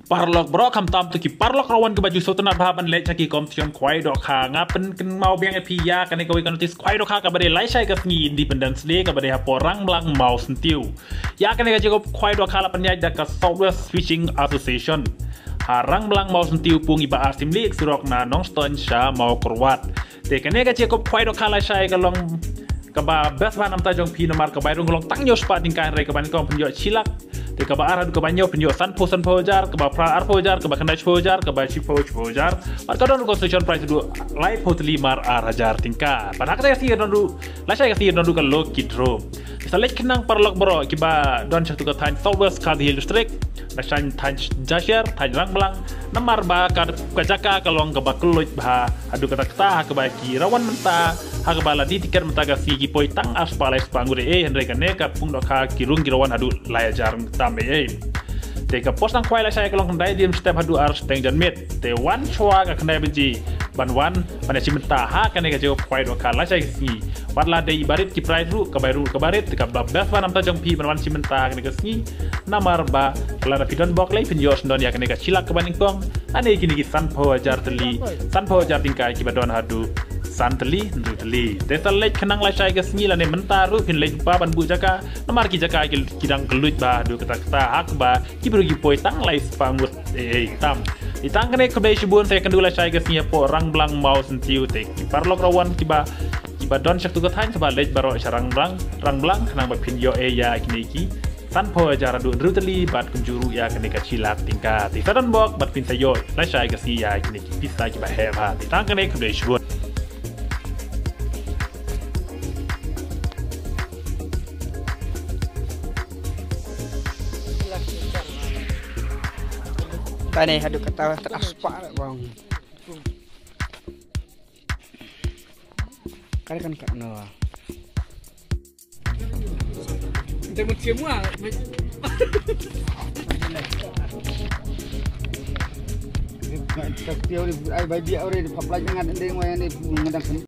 Parlok bro kam tam tu ki parlok rawan ke baju sotanat bahaban le chaki kompetition kwai dok kha ngapen ken mau biang epi ya kan ko notis kwai dok kha ka bade lai sai ka ngi Independence Day ka bade ha porang blang mau sentiu ya kan ka jiko kwai dok kha la panyai da ka Software Switching Association harang blang mau sentiu pung iba asim lik surok na nong ston sha mau kurwat te kan ka jiko kwai dok kha lai sai ka long ka ba best ban am ta jong pi nomar ka bai rong long tang yo spa tingkai re ka ban ko penjo chilak te ka ba arad ka banyo penjo san pojar ka ba pra ar pojar ka ba kanai pojar ka ba chi pojar par ka don concession price du live hoteli mar ar tingka pada ka si don du la sai ka si don du ka lo kidro misalnya kenang parlok bro ki ba don chatu ka tan Southwest ka hill district la sai tan jasher tan rang blang namar ba ka jaka ka long ka ba kluj ba adu kata kata ka ba ki rawan menta ha ka ba la di tiket menta ka si ki poi tang aspalai spangure henre ka ne ka pung do ka kirung kirawan adu layajar tambe te ka post nang kwai la sai ka long dai dim step adu ar steng jan met te wan chwa ka khnai benji ban wan pana chimenta ha ka ne ka jo kwai do ka la sai si warla dei barit ki price ru ka barit ka ba bas wanam ta jong pi ban wan chimenta ka ne ka si namar ba kala pidon bok lai pinjos don ya ka ne ka chilak ka baning kong ane kini ki san pojar tingkai ki badon hadu santeli nduteli desa lek kenang la sai gas ngila ne mentaru pin lek ba ban bu jaka namar ki jaka kidang keluj ba du kata hak ba ki bru gi poi tang lai spangut tam ditang kene ke besibun saya kendula sai gas nya po rang blang mau sentiu te ki parlok rawan ki ba don syak tu ka thain seba lek baro sarang rang blang kenang ba pin yo ya kini ki san po jara du nduteli bat kunjuru ya kene ka chilak tingka ti sadan bok bat pin sayo la sai gas ya kini ki pisa ki ba heba ditang kene ke besibun Tadi hadu kata teraspak bang. Kali kan kat mana? Kita macam mana? Kita tiada, ay bayi dia orang di papla jangan ada yang mana ni mengadang.